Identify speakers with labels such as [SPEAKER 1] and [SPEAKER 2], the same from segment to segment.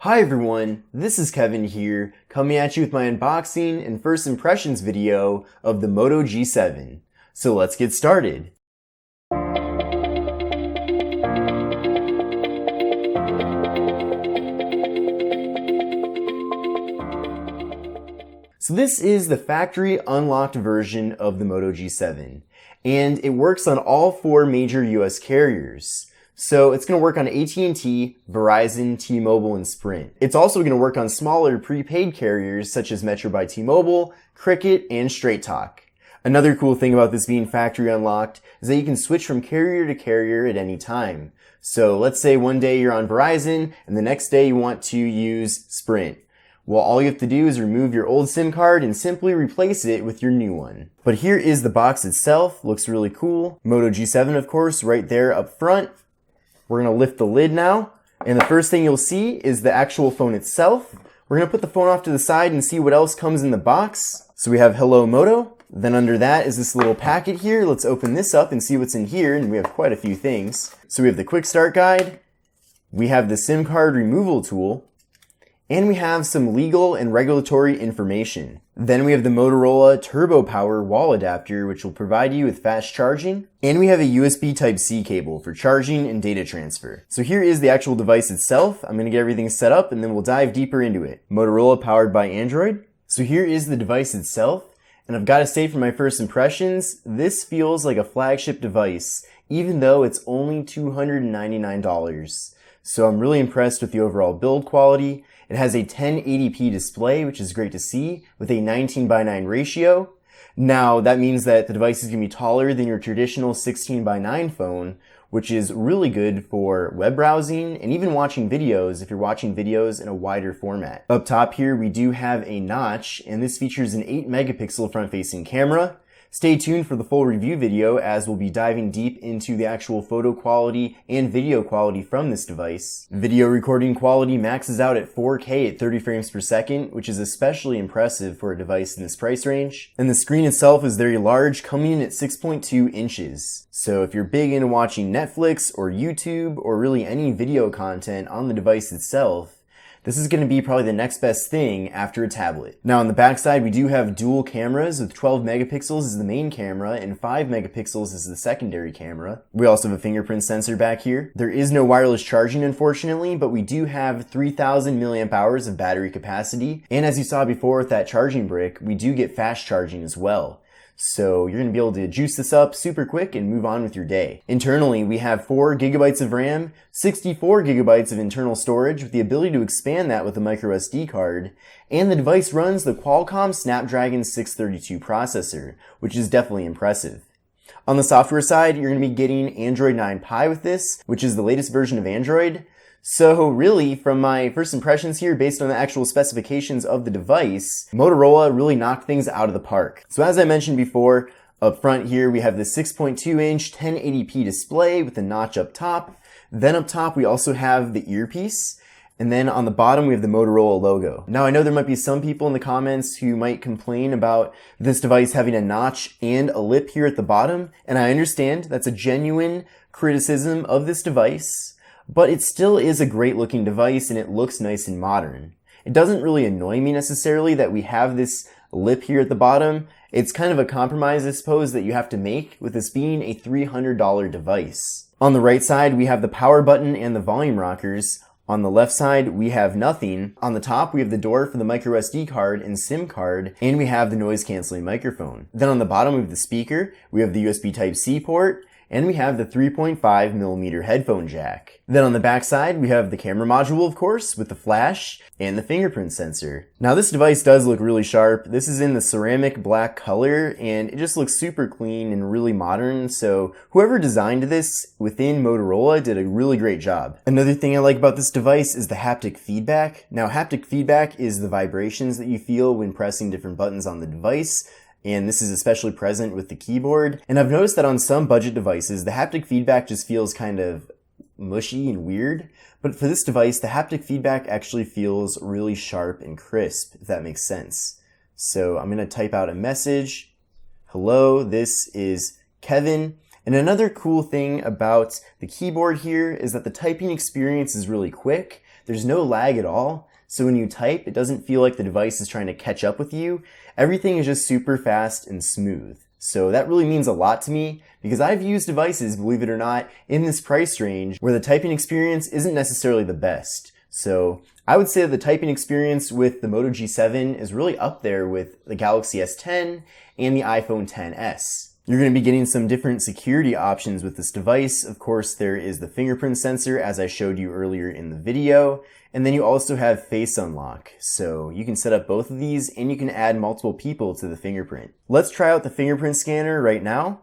[SPEAKER 1] Hi everyone, this is Kevin here, coming at you with my unboxing and first impressions video of the Moto G7. So let's get started. So this is the factory unlocked version of the Moto G7, and it works on all four major US carriers. So it's going to work on AT&T, Verizon, T-Mobile, and Sprint. It's also going to work on smaller prepaid carriers such as Metro by T-Mobile, Cricket, and Straight Talk. Another cool thing about this being factory unlocked is that you can switch from carrier to carrier at any time. So let's say one day you're on Verizon and the next day you want to use Sprint. Well, all you have to do is remove your old SIM card and simply replace it with your new one. But here is the box itself. Looks really cool. Moto G7, of course, right there up front. We're going to lift the lid now, and the first thing you'll see is the actual phone itself. We're going to put the phone off to the side and see what else comes in the box. So we have Hello Moto. Then under that is this little packet here. Let's open this up and see what's in here, and we have quite a few things. So we have the quick start guide, we have the SIM card removal tool, and we have some legal and regulatory information. Then we have the Motorola Turbo Power wall adapter, which will provide you with fast charging. And we have a USB Type-C cable for charging and data transfer. So here is the actual device itself. I'm going to get everything set up and then we'll dive deeper into it. Motorola powered by Android. So here is the device itself. And I've got to say, from my first impressions, this feels like a flagship device, even though it's only $299. So I'm really impressed with the overall build quality. It has a 1080p display, which is great to see, with a 19:9 ratio. Now, that means that the device is going to be taller than your traditional 16:9 phone, which is really good for web browsing and even watching videos if you're watching videos in a wider format. Up top here, we do have a notch, and this features an 8-megapixel front-facing camera. Stay tuned for the full review video, as we'll be diving deep into the actual photo quality and video quality from this device. Video recording quality maxes out at 4K at 30 frames per second, which is especially impressive for a device in this price range. And the screen itself is very large, coming in at 6.2 inches. So if you're big into watching Netflix or YouTube or really any video content on the device itself, this is going to be probably the next best thing after a tablet. Now on the back side, we do have dual cameras with 12 megapixels as the main camera and 5 megapixels as the secondary camera. We also have a fingerprint sensor back here. There is no wireless charging, unfortunately, but we do have 3,000 milliamp hours of battery capacity. And as you saw before with that charging brick, we do get fast charging as well. So you're going to be able to juice this up super quick and move on with your day. Internally, we have 4 gigabytes of RAM, 64 gigabytes of internal storage with the ability to expand that with a micro SD card, and the device runs the Qualcomm Snapdragon 632 processor, which is definitely impressive. On the software side, you're going to be getting Android 9 Pie with this, which is the latest version of Android. So really, from my first impressions here, based on the actual specifications of the device, Motorola really knocked things out of the park. So as I mentioned before, up front here we have the 6.2-inch 1080p display with a notch up top. Then up top we also have the earpiece. And then on the bottom we have the Motorola logo. Now I know there might be some people in the comments who might complain about this device having a notch and a lip here at the bottom. And I understand that's a genuine criticism of this device. But it still is a great looking device and it looks nice and modern. It doesn't really annoy me necessarily that we have this lip here at the bottom. It's kind of a compromise, I suppose, that you have to make with this being a $300 device. On the right side, we have the power button and the volume rockers. On the left side, we have nothing. On the top, we have the door for the micro SD card and SIM card, and we have the noise canceling microphone. Then on the bottom, we have the speaker, we have the USB Type-C port, and we have the 3.5mm headphone jack. Then on the back side, we have the camera module, of course, with the flash and the fingerprint sensor. Now this device does look really sharp. This is in the ceramic black color, and it just looks super clean and really modern. So whoever designed this within Motorola did a really great job. Another thing I like about this device is the haptic feedback. Now haptic feedback is the vibrations that you feel when pressing different buttons on the device. And this is especially present with the keyboard. And I've noticed that on some budget devices, the haptic feedback just feels kind of mushy and weird. But for this device, the haptic feedback actually feels really sharp and crisp, if that makes sense. So I'm going to type out a message. Hello, this is Kevin. And another cool thing about the keyboard here is that the typing experience is really quick. There's no lag at all, so when you type, it doesn't feel like the device is trying to catch up with you. Everything is just super fast and smooth. So that really means a lot to me because I've used devices, believe it or not, in this price range where the typing experience isn't necessarily the best. So I would say that the typing experience with the Moto G7 is really up there with the Galaxy S10 and the iPhone XS. You're going to be getting some different security options with this device. Of course, there is the fingerprint sensor as I showed you earlier in the video. And then you also have face unlock. So you can set up both of these and you can add multiple people to the fingerprint. Let's try out the fingerprint scanner right now.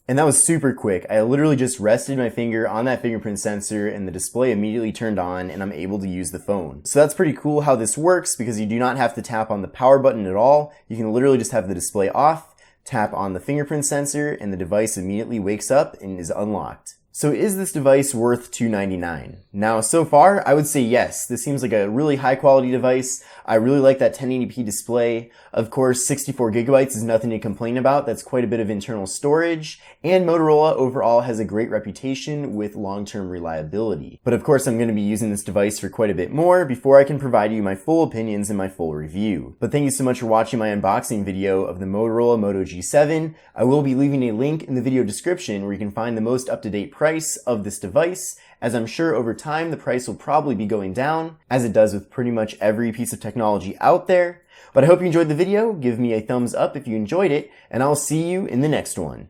[SPEAKER 1] And that was super quick. I literally just rested my finger on that fingerprint sensor and the display immediately turned on and I'm able to use the phone. So that's pretty cool how this works because you do not have to tap on the power button at all. You can literally just have the display off, tap on the fingerprint sensor, and the device immediately wakes up and is unlocked. So is this device worth $299? Now, so far, I would say yes. This seems like a really high quality device. I really like that 1080p display. Of course, 64 gigabytes is nothing to complain about. That's quite a bit of internal storage. And Motorola overall has a great reputation with long-term reliability. But of course, I'm going to be using this device for quite a bit more before I can provide you my full opinions and my full review. But thank you so much for watching my unboxing video of the Motorola Moto G7. I will be leaving a link in the video description where you can find the most up-to-date price of this device, as I'm sure over time the price will probably be going down, as it does with pretty much every piece of technology out there. But I hope you enjoyed the video. Give me a thumbs up if you enjoyed it, and I'll see you in the next one.